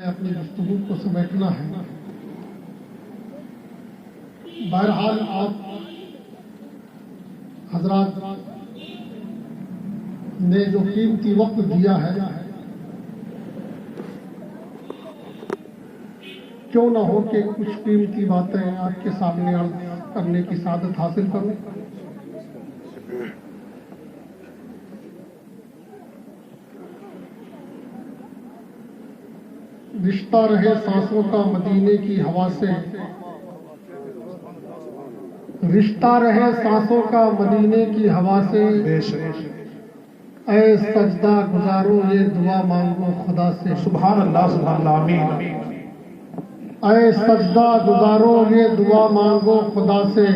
اپنی گفتگو کو سمیٹنا ہے. بہرحال آپ حضرات نے جو قیمتی وقت دیا ہے، کیوں نہ ہو کہ کچھ قیمتی باتیں آپ کے سامنے عرض کرنے کی سعادت حاصل کروں. رشتہ رہے سانسوں کا مدینے کی ہوا سے، رشتہ رہے سانسوں کا مدینے کی ہوا سے، اے سجدہ گزارو یہ دعا مانگو خدا سے. سبحان اللہ سبحان اللہ آمین. اے سجدہ گزارو یہ دعا مانگو خدا سے،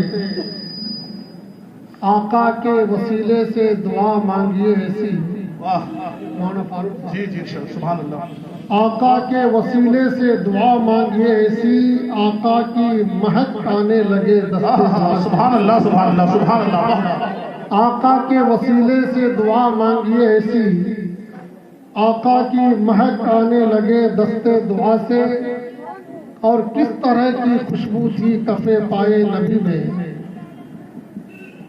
آقا کے وسیلے سے دعا مانگیے ایسی. واہ مولانا فاروق جی جی سبحان اللہ. آقا کے وسیلے سے دعا مانگیے ایسی، آقا کی مہک آنے لگے دستے دعا. سبحان اللہ سبحان اللہ سبحان اللہ. آقا کے وسیلے سے دعا مانگیے ایسی، آقا کی مہک آنے لگے دستے دعا سے. اور کس طرح کی خوشبو تھی کفے پائے نبی میں،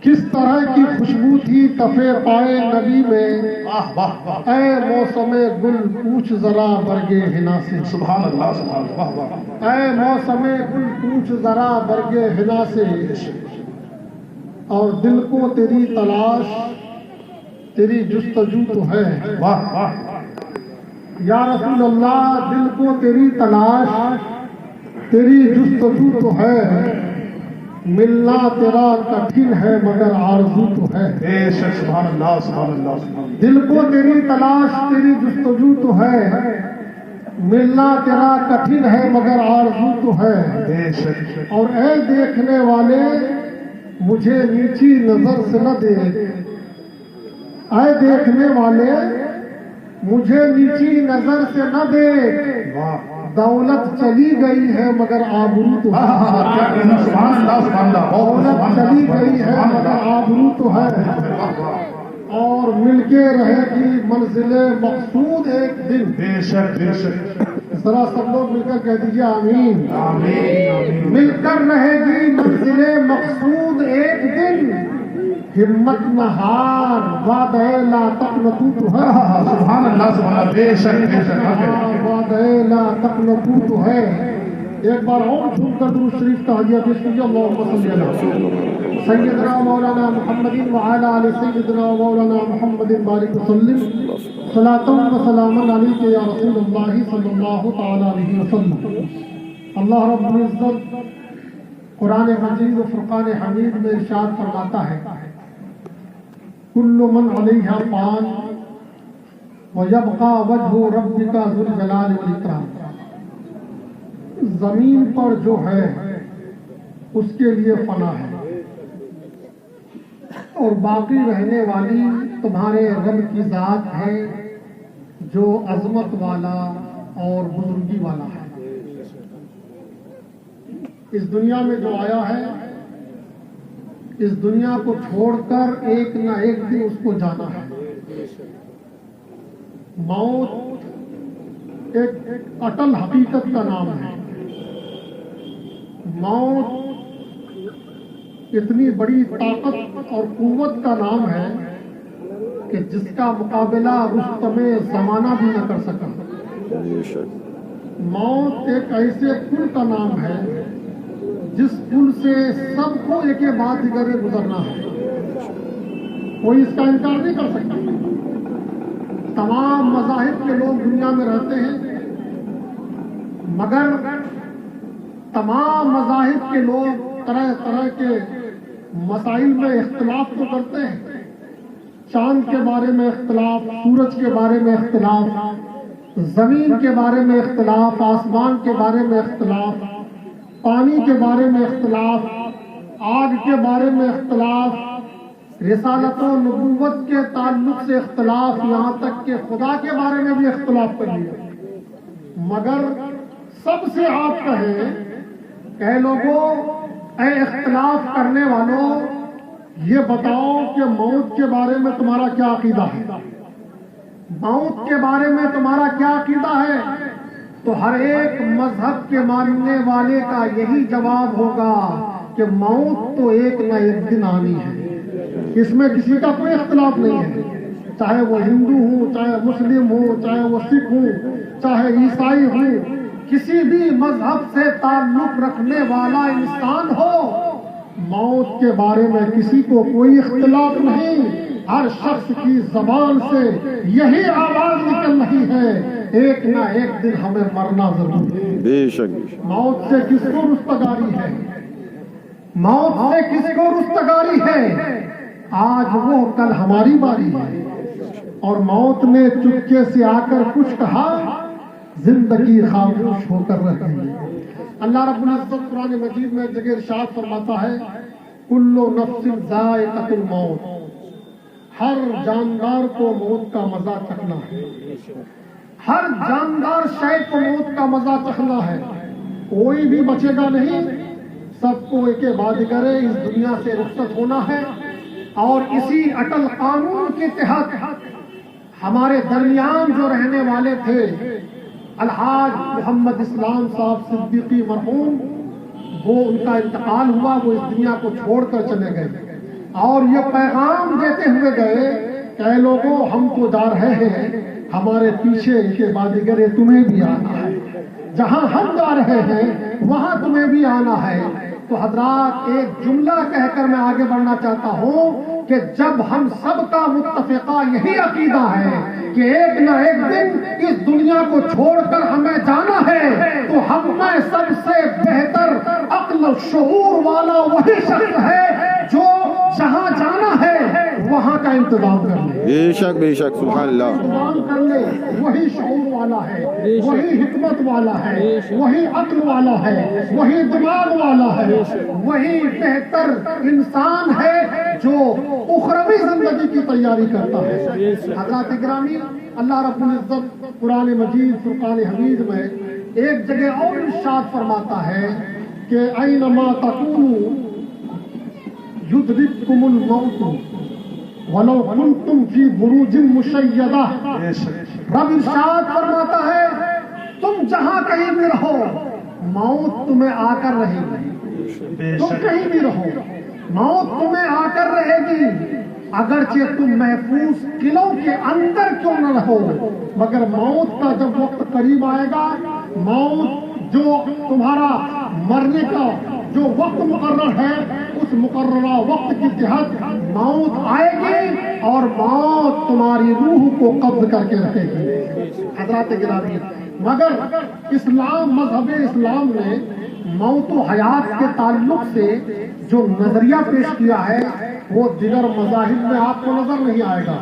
کس طرح کی خوشبو تھی کفے پائے نبی میں. واہ واہ واہ. اے موسم گل پوچھ ذرا برگے حنا سے. سبحان اللہ سبحان اللہ. واہ واہ. اے موسم گل پوچھ ذرا برگے حنا سے، اور دل کو تیری تلاش تیری جستجو تو ہے. واہ واہ. یا رسول اللہ دل کو تیری تلاش تیری جستجو تو ہے، ملنا تیرا کٹھن ہے مگر آرزو تو ہے. بے شک سبحان اللہ سبحان اللہ. دل کو تیری تلاش تیری جستجو تو ہے، ملنا تیرا کٹھن ہے مگر آرزو تو ہے. بے شک. اور اے دیکھنے والے مجھے نیچی نظر سے نہ دیکھ، اے دیکھنے والے مجھے نیچی نظر سے نہ دیکھ. واہ. دولت چلی گئی ہے مگر آبرو تو ہے. سبحان اللہ سبحان اللہ. دولت چلی گئی ہے مگر آبرو تو ہے. اور مل کے رہے گی منزل مقصود ایک دن. بے شک بے شک. ذرا سب لوگ مل کر کہہ دیجیے آمین. آمین. مل کر رہے گی منزل مقصود ایک دن، ہمت نہ ہار وعدہ لا تقنطو تو ہے. سبحان اللہ سبحان اللہ. بے شک بے شک. وعدہ لا تقنطو تو ہے. ایک بار اور جھوم کر درود شریف کا ہدیہ پیش کیجیے. اللہم صلی علی سیدنا مولانا محمد وعلی آل سیدنا مولانا محمد بارک وسلم صلاۃ و سلام علیک یا رسول اللہ صلی اللہ تعالی علیہ وسلم. اللہ رب العزت قرآن مجید و فرقان حمید میں ارشاد فرماتا ہے، کل من علیہا فان ویبقى وجہ ربک ذو الجلال والاکرام. زمین پر جو ہے اس کے لیے فنا ہے، اور باقی رہنے والی تمہارے رب کی ذات ہے جو عظمت والا اور بزرگی والا ہے. اس دنیا میں جو آیا ہے اس دنیا کو چھوڑ کر ایک نہ ایک دن اس کو جانا ہے. موت ایک اٹل حقیقت کا نام ہے. موت اتنی بڑی طاقت اور قوت کا نام ہے کہ جس کا مقابلہ رستم زمانہ بھی نہ کر سکا. موت ایک ایسے پل کا نام ہے جس پل سے سب کو ایک بعد دیگر گزرنا ہے. کوئی اس کا انکار نہیں کر سکتا. تمام مذاہب کے لوگ دنیا میں رہتے ہیں، مگر تمام مذاہب کے لوگ طرح طرح کے مسائل میں اختلاف تو کرتے ہیں. چاند کے بارے میں اختلاف، سورج کے بارے میں اختلاف، زمین کے بارے میں اختلاف، آسمان کے بارے میں اختلاف، پانی کے بارے میں اختلاف، آگ کے بارے میں اختلاف، رسالت و نبوت کے تعلق سے اختلاف، یہاں تک کہ خدا کے بارے میں بھی اختلاف کر لیا. مگر سب سے آپ کہیں کہ لوگوں اے اختلاف کرنے والوں، یہ بتاؤ کہ موت کے بارے میں تمہارا کیا عقیدہ ہے. موت کے بارے میں تمہارا کیا عقیدہ ہے؟ تو ہر ایک مذہب کے ماننے والے کا یہی جواب ہوگا کہ موت تو ایک نہ ایک دن آنی ہے، اس میں کسی کا کوئی اختلاف نہیں ہے، چاہے وہ ہندو ہوں، چاہے مسلم ہوں، چاہے وہ سکھ ہوں، چاہے عیسائی ہوں، کسی بھی مذہب سے تعلق رکھنے والا انسان ہو، موت کے بارے میں کسی کو کوئی اختلاف نہیں۔ ہر شخص کی زبان سے یہی آواز نکل رہی ہے، ایک نہ ایک دن ہمیں مرنا ضرور ہے۔ بے شک موت سے کس کو رستگاری ہے؟ موت سے کس کو رستگاری ہے؟ آج وہ کل ہماری باری ہے، اور موت نے چپکے سے آ کر کچھ کہا، زندگی خاموش ہو کر رہ گئی۔ اللہ رب العزت قرآن مجید میں جگہ ارشاد فرماتا ہے، کل نفس ذائقۃ الموت، ہر جاندار کو موت کا مزہ چکھنا ہے، ہر جاندار شے کو موت کا مزہ چکھنا ہے، کوئی بھی بچے گا نہیں، سب کو ایک بعد کرے اس دنیا سے رخصت ہونا ہے۔ اور اسی اٹل قانون کے تحت ہمارے درمیان جو رہنے والے تھے الحاج محمد اسلام صاحب صدیقی مرحوم، وہ ان کا انتقال ہوا، وہ اس دنیا کو چھوڑ کر چلے گئے، اور یہ پیغام دیتے ہوئے گئے کہ اے لوگوں، ہم تو جا رہے ہیں، ہمارے پیچھے کے بازیگرے تمہیں بھی آنا ہے، جہاں ہم جا رہے ہیں وہاں تمہیں بھی آنا ہے۔ تو حضرات، ایک جملہ کہہ کر میں آگے بڑھنا چاہتا ہوں کہ جب ہم سب کا متفقہ یہی عقیدہ ہے کہ ایک نہ ایک دن اس دنیا کو چھوڑ کر ہمیں جانا ہے، تو ہم میں سب سے بہتر عقل و شعور والا وہی شخص ہے جو جہاں جانا ہے وہاں کا انتظام کر لے، بے شک سبحان اللہ، انتظام کر لے۔ وہی شعور والا ہے، وہی حکمت والا ہے، وہی عقل والا ہے، وہی دماغ والا ہے، وہی بہتر انسان ہے جو اخروی زندگی کی تیاری کرتا ہے۔ حضرات گرامی، اللہ رب العزت قرآن مجید فرقان حمید میں ایک جگہ اور ارشاد فرماتا ہے کہ اینما تکونوا یدرککم الموت ولو کنتم فی بروج مشیدہ۔ رب ارشاد فرماتا ہے تم جہاں کہیں بھی رہو، موت تمہیں آ کر رہے گی، تم کہیں بھی رہو، موت تمہیں آ کر رہے گی، اگرچہ تم محفوظ قلعوں کے اندر کیوں نہ رہو، مگر موت کا جب وقت قریب آئے گا، موت جو تمہارا مرنے کا جو وقت مقرر ہے، اس مقررہ وقت کے تحت موت آئے گی اور موت تمہاری روح کو قبض کر کے رکھے گی۔ حضرات گرامی، مگر اسلام، مذہب اسلام نے موت و حیات کے تعلق سے جو نظریہ پیش کیا ہے وہ دیگر مذاہب میں آپ کو نظر نہیں آئے گا،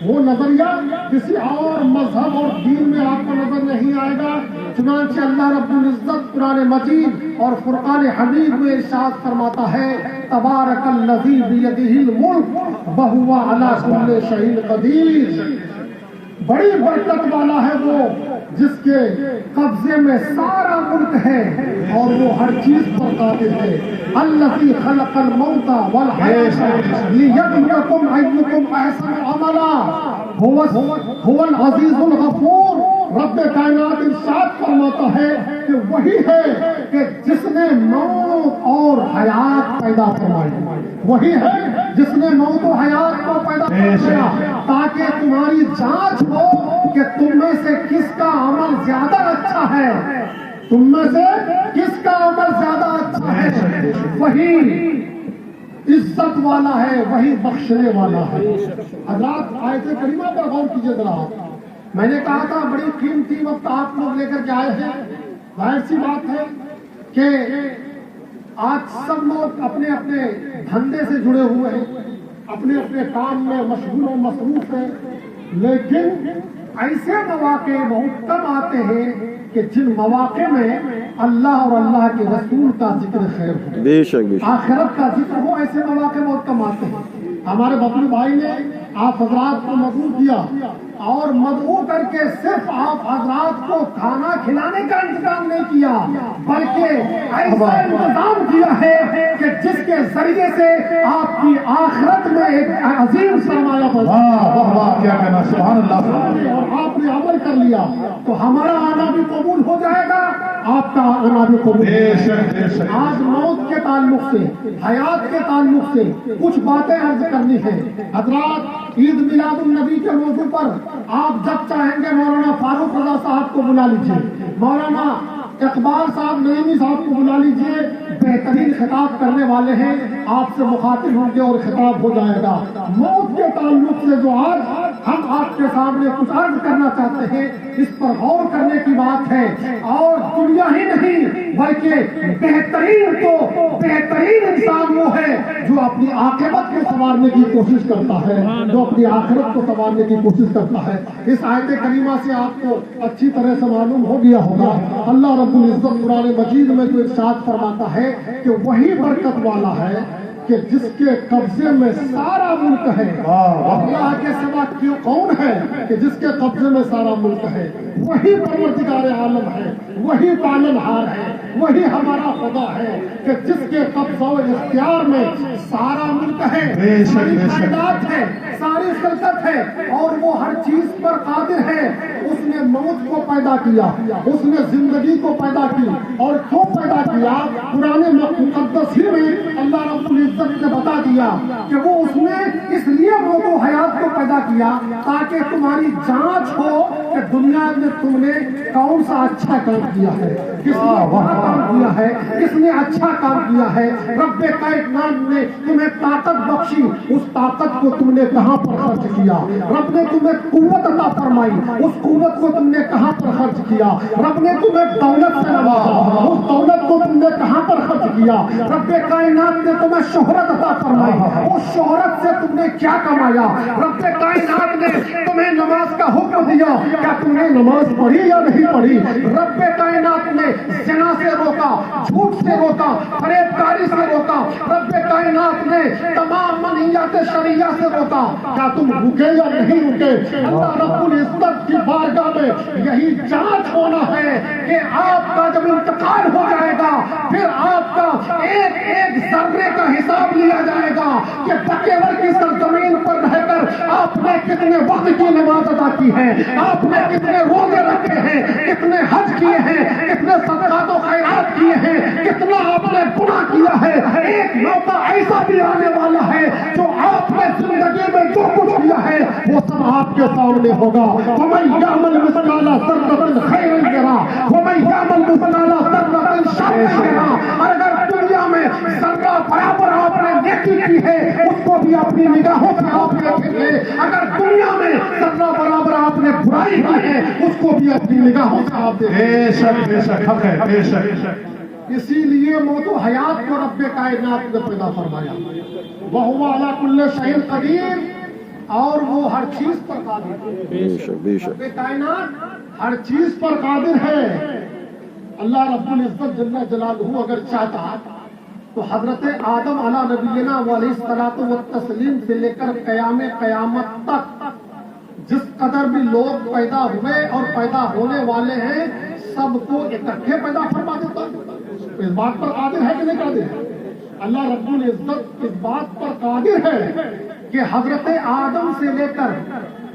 وہ نظریہ کسی اور مذہب اور دین میں آپ کو نظر نہیں آئے گا۔ چنانچہ اللہ رب العزت قرآن مجید اور فرقان حمید میں ارشاد فرماتا ہے، تبارک الذی بیدہ الملک وہو علی کل شیء قدیر۔ بڑی برکت والا ہے وہ جس کے قبضے میں سارا ملک ہے اور وہ ہر چیز پر قادر ہے۔ الذی خلق الموت والحیاۃ لیبلوکم ایکم احسن عملا هو العزیز الغفور۔ رب کائنات ارشاد فرماتا ہے کہ وہی ہے کہ جس نے موت اور حیات پیدا فرمائی، وہی ہے جس نے موت و حیات کو پیدا کیا تاکہ تمہاری جانچ ہو کہ تم میں سے کس کا عمل زیادہ اچھا ہے، تم میں سے کس کا عمل زیادہ اچھا ہے۔ وہی عزت والا ہے، وہی بخشنے والا ہے۔ حضرات، آیت کریمہ پر غور کیجیے ذرا۔ میں نے کہا تھا بڑی قیمتی وقت آپ لوگ لے کر کے آئے ہیں، ظاہر سی بات ہے کہ آج سب لوگ اپنے اپنے دھندے سے جڑے ہوئے ہیں، اپنے اپنے کام میں مشغول و مصروف ہیں، لیکن ایسے مواقع بہت کم آتے ہیں کہ جن مواقع میں اللہ اور اللہ کے رسول کا ذکر خیر ہو، بے شک آخرت کا ذکر ہو، ایسے مواقع بہت کم آتے ہیں۔ ہمارے بطلو بھائی نے آپ حضرات کو مدعو کیا اور مدعو کر کے صرف آپ حضرات کو کھانا کھلانے کا انتظام نہیں کیا، بلکہ ایسا انتظام کیا ہے کہ جس کے ذریعے سے آپ کی آخرت میں ایک عظیم سرمایہ بن کیا کہنا، سبحان اللہ، اور آپ نے عمل کر لیا تو ہمارا آنا بھی قبول ہو جائے گا، آپ کا آنا بھی قبول ہو جائے گا۔ آج موت کے تعلق سے، حیات کے تعلق سے کچھ باتیں عرض کرنی ہے۔ حضرات، عید میلاد النبی کے موضوع پر آپ جب چاہیں گے مولانا فاروق رضا صاحب کو بلا لیجیے، مولانا اقبال صاحب نعیمی صاحب کو بلا لیجیے، بہترین خطاب کرنے والے ہیں، آپ سے مخاطب ہوں گے اور خطاب ہو جائے گا۔ موت کے تعلق سے جو آج ہم آپ کے سامنے کچھ عرض کرنا چاہتے ہیں، اس پر غور کرنے کی بات ہے، اور دنیا ہی نہیں بلکہ بہترین انسان وہ ہے جو اپنی عاقبت کو سنوارنے کی کوشش کرتا ہے، جو اپنی آخرت کو سنوارنے کی کوشش کرتا ہے۔ اس آیت کریمہ سے آپ کو اچھی طرح سے معلوم ہو گیا ہوگا، اللہ رب العزت قرآن مجید میں جو ارشاد فرماتا ہے کہ وہی برکت والا ہے کہ جس کے قبضے میں سارا ملک ہے۔ اللہ کے سوا کیوں کون ہے کہ جس کے قبضے میں سارا ملک ہے؟ وہی پروردگار عالم ہے، وہی پالنہار ہے، وہی ہمارا خدا ہے کہ جس کے قبضہ و اختیار میں سارا ملک ہے، ساری کائنات ہے، ساری خلقت ہے، اور وہ ہر چیز پر قادر ہے۔ اس نے موت کو پیدا کیا، اس نے زندگی کو پیدا کی، اور کیوں پیدا کیا؟ قرآن مقدس ہی میں اللہ رب العزت نے بتا دیا کہ وہ اس نے اس لیے موت و حیات کو پیدا کیا تاکہ تمہاری جانچ ہو کہ دنیا میں تم نے کون سا اچھا کام کیا ہے، کس نے برا کام کیا ہے، کس نے اچھا کام کیا ہے۔ رب کائنات نے تمہیں طاقت بخشی، اس طاقت کو تم نے کہاں پر خرچ کیا؟ رب نے تمہیں قوت عطا فرمائی، اس قوت کو تم نے کہاں پر خرچ کیا؟ رب نے تمہیں دولت سے نوازا، اس دولت کو تم نے کہاں پر خرچ کیا؟ رب کائنات نے تمہیں شہرت عطا فرمائی، اس شہرت سے تم نے کیا کمایا؟ رب کائنات نے تمہیں نماز کا حکم دیا، کیا تم نے نماز پڑھی یا نہیں پڑھی؟ رب کائنات نے زنا سے روکا، جھوٹ سے روکا، فریب کاری سے روکا، رب کائنات نے تمام منہیات شرعیہ سے روکا، کیا تم رکے یا نہیں رکے؟ اللہ رب العزت کی بارگاہ میں یہی جانچ ہونا ہے کہ آپ کا جب انتقال ہو جائے گا پھر آپ کا ایک ایک ذرے کا حساب لیا جائے گا کہ بکیور کی سرزمین پر رہ کر آپ نے کتنے وقت کی نماز ادا کی ہے، آپ نے کتنے روزے رکھے ہیں، کتنے حج کیے ہیں، کتنے صدقات و خیرات کیے ہیں، کتنا آپ نے گناہ کیا ہے۔ ایک موقع ایسا بھی آنے والا ہے جو آپ نے زندگی میں جو کچھ کیا ہے وہ سب آپ کے سامنے ہوگا۔ وَمَن يَعْمَلْ مِثْقَالَ ذَرَّةٍ خَيْرًا يَرَهُ وَمَن يَعْمَلْ مِثْقَالَ ذَرَّةٍ شَرًّا يَرَهُ۔ اور اگر دنیا میں ذرہ برابر آپ نے نیکی کی ہے اس کو بھی اپنی نگاہوں سے آپ دیکھیں گے، اگر دنیا میں ذرہ برابر آپ نے برائی کی ہے اس کو بھی اپنی نگاہوں سے آپ دیکھیں گے۔ بے شک بے شک حق ہے، بے شک۔ اسی لیے موت و حیات کو رب کائنات نے پیدا فرمایا، وَهُوَ عَلَى كُلِّ شَيْءٍ قَدِيرٌ، اور وہ ہر چیز پر قادر ہے۔ رب کائنات ہر چیز پر قادر ہے۔ اللہ رب العزت جل جلالہ اگر چاہتا تو حضرت آدم علیہ نبینا علیہ الصلوۃ والتسلیم سے لے کر قیامت تک جس قدر بھی لوگ پیدا ہوئے اور پیدا ہونے والے ہیں سب کو اکٹھے پیدا فرما دیتا۔ اس بات پر قادر ہے کہ نہیں قادر؟ اللہ رب العزت اس بات پر قادر ہے کہ حضرت آدم سے لے کر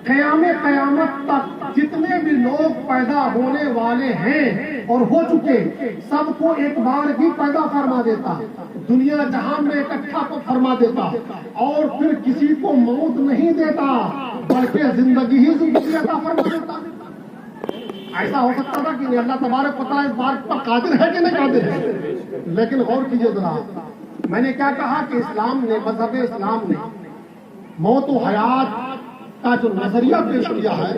قیامت تک جتنے بھی لوگ پیدا ہونے والے ہیں اور ہو چکے سب کو ایک بار ہی پیدا فرما دیتا، دنیا جہان میں اکٹھا کو فرما دیتا، اور پھر کسی کو موت نہیں دیتا بلکہ زندگی ہی زندگی عطا فرما دیتا۔ ایسا ہو سکتا تھا کہ اللہ تبارک و تعالیٰ اس بات پر قادر ہے کہ نہیں قادر ہے؟ لیکن غور کیجئے ذرا، میں نے کیا کہا کہ اسلام نے، مذہب اسلام نے موت و حیات کا جو نظریہ پیش کیا ہے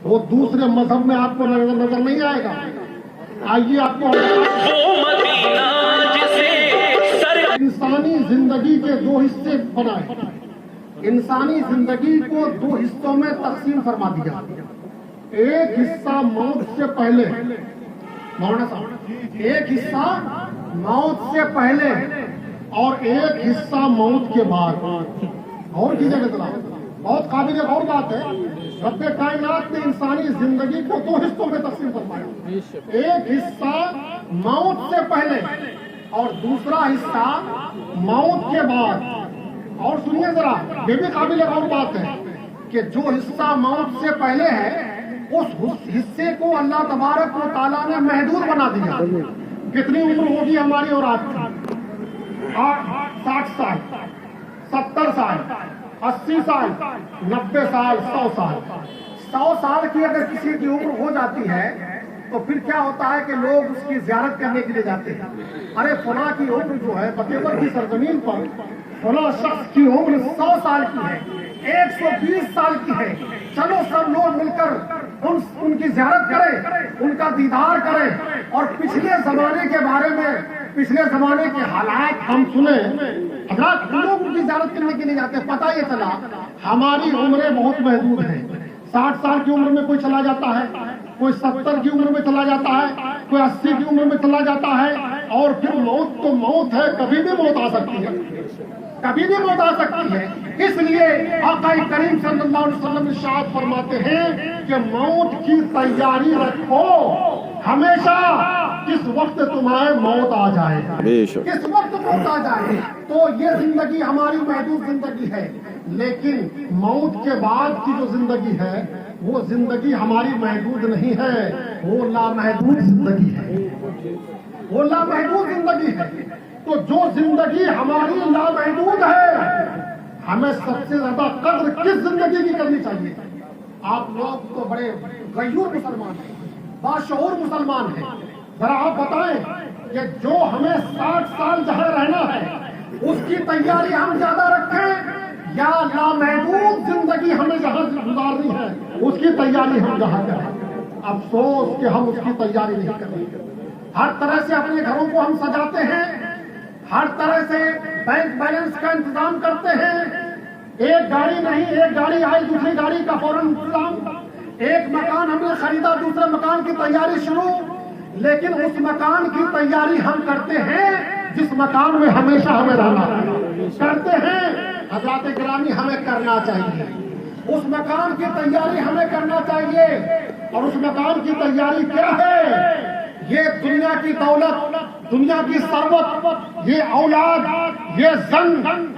وہ دوسرے مذہب میں آپ کو نظر نہیں آئے گا۔ آئیے آپ کو انسانی زندگی کے دو حصے بنائے، انسانی زندگی کو دو حصوں میں تقسیم فرما دیا۔ ایک حصہ موت سے پہلے، مولانا صاحب، ایک حصہ موت سے پہلے اور ایک حصہ موت کے بعد۔ اور کیجیے گا ذرا، بہت قابل غور بات ہے. رب کائنات نے انسانی زندگی کو 2 حصوں میں تقسیم فرمایا. ایک حصہ موت سے پہلے اور دوسرا حصہ موت کے بعد. اور سنیے ذرا، یہ بھی قابل غور بات ہے کہ جو حصہ موت سے پہلے ہے اس حصے کو اللہ تبارک و تعالیٰ نے محدود بنا دیا. کتنی عمر ہوگی ہماری اور آپ کی؟ 60 سال، 70 سال، 80 سال، 90 سال، 100 سال. 100 سال کی اگر کسی کی عمر ہو جاتی ہے تو پھر کیا ہوتا ہے کہ لوگ اس کی زیارت کرنے کے لیے جاتے ہیں. ارے فلاں کی عمر جو ہے بطور کی سرزمین پر فلاں شخص کی عمر 100 سال کی ہے، 120 سال کی ہے، چلو سب لوگ مل کر ان کی زیارت کریں، ان کا دیدار کریں اور پچھلے زمانے کے بارے میں، پچھلے زمانے کے حالات ہم سنیں. حضرات ہم لوگ ان کی زیارت کرنے کے لیے جاتے ہیں. پتہ یہ چلا ہماری عمریں بہت محدود ہیں. 60 سال کی عمر میں کوئی چلا جاتا ہے، کوئی 70 کی عمر میں چلا جاتا ہے، کوئی 80 کی عمر میں چلا جاتا ہے. اور پھر موت تو موت ہے، کبھی بھی موت آ سکتی ہے، کبھی بھی موت آ سکتی ہے. اس لیے آقا کریم صلی اللہ علیہ وسلم ارشاد فرماتے ہیں کہ موت کی تیاری رکھو ہمیشہ. کس وقت تمہیں موت آ جائے، کس وقت موت آ جائے. تو یہ زندگی ہماری محدود زندگی ہے، لیکن موت کے بعد کی جو زندگی ہے وہ زندگی ہماری محدود نہیں ہے، وہ لامحدود زندگی ہے، وہ لامحدود زندگی ہے. تو جو زندگی ہماری لامحدود ہے ہمیں سب سے زیادہ قدر کس زندگی کی کرنی چاہیے؟ آپ لوگ تو بڑے غیور مسلمان ہیں، باشعور مسلمان ہیں. ذرا آپ بتائیں کہ جو ہمیں 60 سال جہاں رہنا ہے اس کی تیاری ہم زیادہ رکھیں یا لامحدود زندگی ہمیں جہاں گزارنی ہے اس کی تیاری ہم جہاں کریں؟ افسوس کہ ہم اس کی تیاری نہیں کریں. ہر طرح سے اپنے گھروں کو ہم سجاتے ہیں، ہر طرح سے بینک بیلنس کا انتظام کرتے ہیں. ایک گاڑی نہیں، ایک گاڑی آئی دوسری گاڑی کا فوراً انتظام. ایک مکان ہم نے خریدا، دوسرے مکان کی تیاری شروع. لیکن اس مکان کی تیاری ہم کرتے ہیں جس مکان میں ہمیشہ ہمیں رہنا کرتے ہیں. حضرات گرامی ہمیں کرنا چاہیے، اس مکان کی تیاری ہمیں کرنا چاہیے. اور اس مکان کی تیاری کیا ہے؟ یہ دنیا کی دولت، دنیا کی ثروت، یہ اولاد، یہ زن،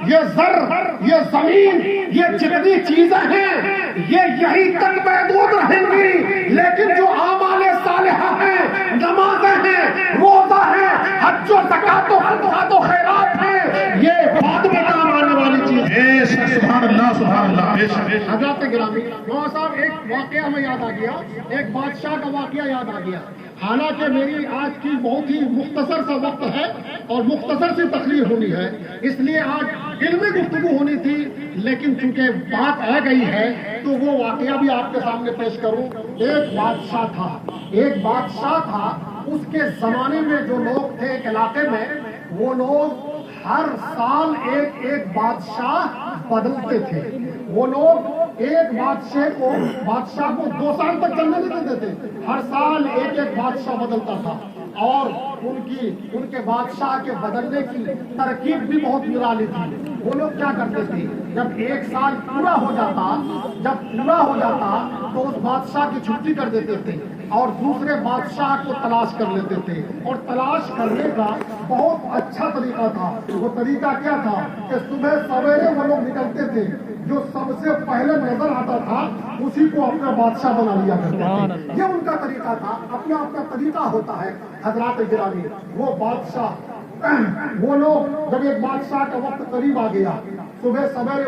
یہ زر، یہ زمین، یہ جتنی چیزیں ہیں یہ یہی تک محدود رہیں گی. لیکن جو اعمال صالحہ ہیں، نمازیں ہیں، روزہ ہے، حج و زکات و صدقات و خیرات ہیں، یہ بعد میں کام آنے والی چیز ہے. سبحان اللہ، سبحان اللہ. حضرات گرامی، مولانا صاحب ایک واقعہ ہمیں یاد آ گیا، ایک بادشاہ کا واقعہ یاد آ گیا. حالانکہ میری آج کی بہت ہی مختصر سا وقت ہے اور مختصر سی تقریر ہونی ہے، اس لیے آج علمی گفتگو ہونی تھی، لیکن چونکہ بات آ گئی ہے تو وہ واقعہ بھی آپ کے سامنے پیش کروں. ایک بادشاہ تھا. اس کے زمانے میں جو لوگ تھے ایک علاقے میں، وہ لوگ ہر سال ایک بادشاہ بدلتے تھے. وہ لوگ ایک بادشاہ کو 2 سال تک چلنے نہیں دیتے تھے. ہر سال ایک بادشاہ بدلتا تھا اور ان کے بادشاہ کے بدلنے کی ترکیب بھی بہت نرالی تھی. وہ لوگ کیا کرتے تھے، جب 1 سال پورا ہو جاتا تو اس بادشاہ کی چھٹی کر دیتے تھے اور دوسرے بادشاہ کو تلاش کر لیتے تھے. اور تلاش کرنے کا بہت اچھا طریقہ تھا. وہ طریقہ کیا تھا کہ صبح سویرے وہ لوگ نکلتے تھے، جو سب سے پہلے نظر آتا تھا اسی کو اپنا بادشاہ بنا لیا کرتے تھے. یہ ان کا طریقہ تھا، اپنا طریقہ ہوتا ہے. حضرات گرامی، وہ لوگ جب ایک بادشاہ کا وقت قریب آ گیا، صبح سویرے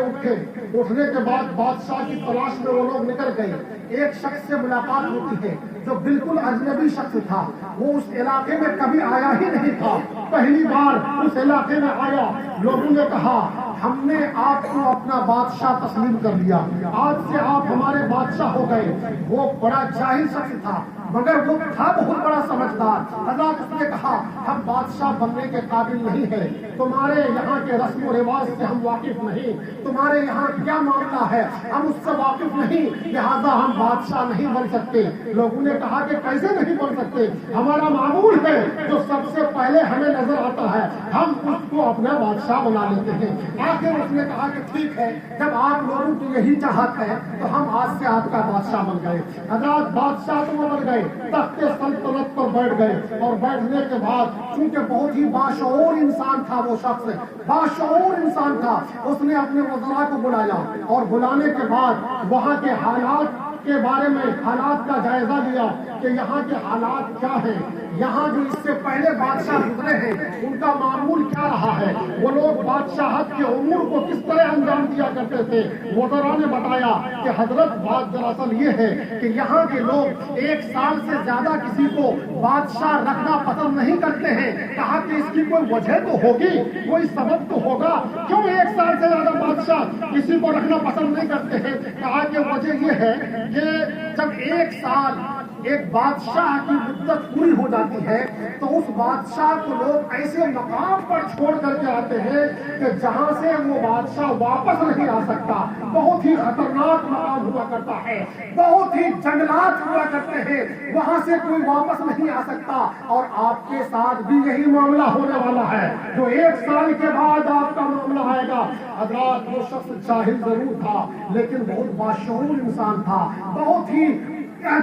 اٹھنے کے بعد بادشاہ کی تلاش میں وہ لوگ نکل گئے. ایک شخص سے ملاقات ہوتی ہے جو بالکل اجنبی شخص تھا. وہ اس علاقے میں کبھی آیا ہی نہیں تھا، پہلی بار اس علاقے میں آیا. لوگوں نے کہا ہم نے آپ کو اپنا بادشاہ تسلیم کر لیا، آج سے آپ ہمارے بادشاہ ہو گئے. وہ بڑا جاہل شخص تھا، مگر وہ تھا بہت بڑا سمجھدار. حضرت اس نے کہا ہم بادشاہ بننے کے قابل نہیں ہے, تمہارے یہاں کے رسم و رواج سے ہم واقف نہیں, تمہارے یہاں کیا معاملہ ہے ہم اس سے واقف نہیں, لہذا ہم بادشاہ نہیں بن سکتے. لوگوں نے کہا کہ کیسے نہیں بن سکتے, ہمارا معمول ہے جو سب سے پہلے ہمیں نظر آتا ہے ہم اس کو اپنا بادشاہ بنا لیتے ہیں. آخر اس نے کہا کہ ٹھیک ہے, جب آپ لوگوں کی یہی چاہت ہے تو ہم آج سے آپ کا بادشاہ بن گئے. حضرات بادشاہ تو وہ بن گئے, تخت سلطنت پر بیٹھ گئے, اور بیٹھنے کے بعد چونکہ بہت ہی باشعور انسان تھا, وہ شخص باشعور انسان تھا, اس نے اپنے وزراء کو بلایا اور بلانے کے بعد وہاں کے حالات کے بارے میں حالات کا جائزہ لیا کہ یہاں کے حالات کیا ہیں, یہاں جو اس سے پہلے بادشاہ گزرے ہیں ان کا معمول کیا رہا ہے, وہ لوگ بادشاہت کے امور کو کس طرح انجام دیا کرتے تھے. وزراء نے بتایا کہ حضرت بات دراصل یہ ہے کہ یہاں کے لوگ 1 سال سے زیادہ کسی کو بادشاہ رکھنا پسند نہیں کرتے ہیں. کہا کہ اس کی کوئی وجہ تو ہوگی, کوئی سبب تو ہوگا کیوں 1 سال سے زیادہ بادشاہ کسی کو رکھنا پسند نہیں کرتے ہیں. کہا کہ وجہ یہ ہے کہ جب 1 سال ایک بادشاہ کی مدت پوری ہو جاتی ہے تو اس بادشاہ کو لوگ ایسے مقام پر چھوڑ کر کے آتے ہیں کہ جہاں سے وہ بادشاہ واپس نہیں آ سکتا. بہت ہی خطرناک مقام ہوا کرتا ہے, بہت ہی جنگلات ہوا کرتے ہیں, وہاں سے کوئی واپس نہیں آ سکتا. اور آپ کے ساتھ بھی یہی معاملہ ہونے والا ہے جو 1 سال کے بعد آپ کا معاملہ آئے گا. حضرات وہ شخص جاہل ضرور تھا لیکن بہت باشعور انسان تھا, بہت ہی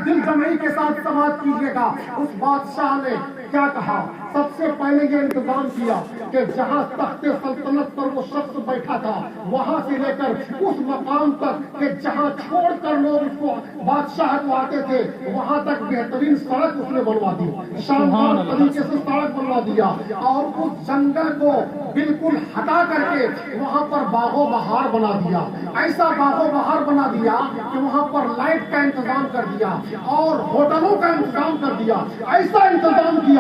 دل جمعی کے ساتھ سماعت کیجیے گا. اس بادشاہ نے کیا کہا, سب سے پہلے یہ انتظام کیا کہ جہاں تخت سلطنت پر وہ شخص بیٹھا تھا وہاں سے لے کر اس مقام تک کہ جہاں چھوڑ کر لوگ اس کو بادشاہ کو آتے تھے وہاں تک بہترین سڑک اس نے بنوا دی, شاندار طریقے سے سڑک بنوا دیا, اور اس جنگل کو بالکل ہٹا کر کے وہاں پر باغ و بہار بنا دیا. ایسا باغ و بہار بنا دیا کہ وہاں پر لائٹ کا انتظام کر دیا اور ہوٹلوں کا انتظام کر دیا. ایسا انتظام کیا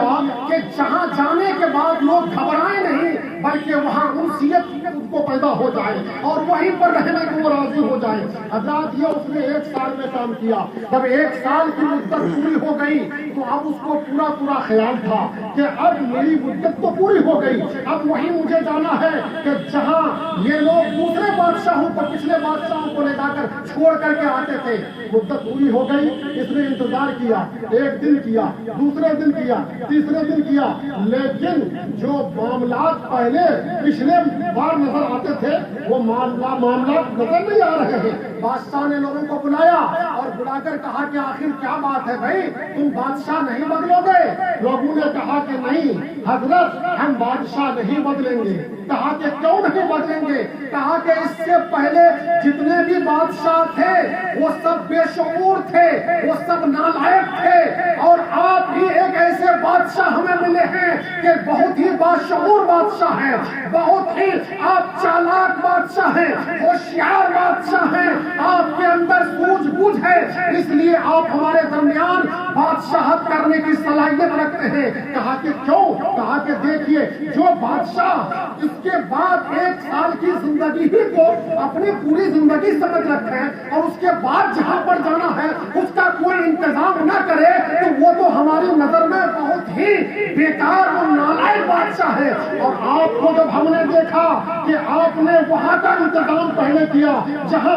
کہ جہاں جانے کے بعد لوگ گھبرائیں نہیں بلکہ وہاں انسیت کو پیدا ہو جائے اور وہیں پر رہنے کو وہ راضی ہو جائے. حضرات یہ اس نے 1 سال میں کام کیا. جب 1 سال کی مدت پوری ہو گئی تو اب اس کو پورا خیال تھا کہ اب میری مدت تو پوری ہو گئی, اب وہیں مجھے جانا ہے کہ جہاں یہ لوگ دوسرے بادشاہوں کو, پچھلے بادشاہوں کو لے جا کر چھوڑ کر کے آتے تھے. مدت پوری ہو گئی, اس نے انتظار کیا, 1 دن کیا, دوسرے دن کیا, تیسرے دن کیا, لیکن جو معاملات پہلے پچھلے بار نظر آتے تھے وہ معاملات نظر نہیں آ رہے ہیں. بادشاہ نے لوگوں کو بلایا اور بلا کر کہا کہ آخر کیا بات ہے بھائی, تم بادشاہ نہیں بدلو گے؟ لوگوں نے کہا کہ نہیں حضرت ہم بادشاہ نہیں بدلیں گے. کہا کہ کیوں نہیں بدلیں گے؟ کہا کہ اس سے پہلے جتنے بھی بادشاہ تھے وہ سب بے شعور تھے, وہ سب نالائق تھے, اور آپ ہی ایک ایسے بادشاہ ہمیں ملے ہیں کہ بہت ہی باشعور بادشاہ ہیں, بہت ہی آپ چالاک بادشاہ ہیں, ہوشیار بادشاہ ہیں, آپ کے اندر سوجھ بوجھ ہے, اس لیے آپ ہمارے درمیان بادشاہت کرنے کی صلاحیت رکھتے ہیں. کہا کہ کیوں؟ کہا کہ دیکھیے جو بادشاہ اس کے بعد 1 سال کی زندگی ہی کو اپنی پوری زندگی سمجھ رکھے اور اس کے بعد جہاں پر جانا ہے اس کا کوئی انتظام نہ کرے تو وہ تو ہماری نظر میں بہت ہی بیکار اور نالائق بادشاہ ہے. اور آپ کو جب ہم نے دیکھا کہ آپ نے وہاں کا انتظام پہلے کیا جہاں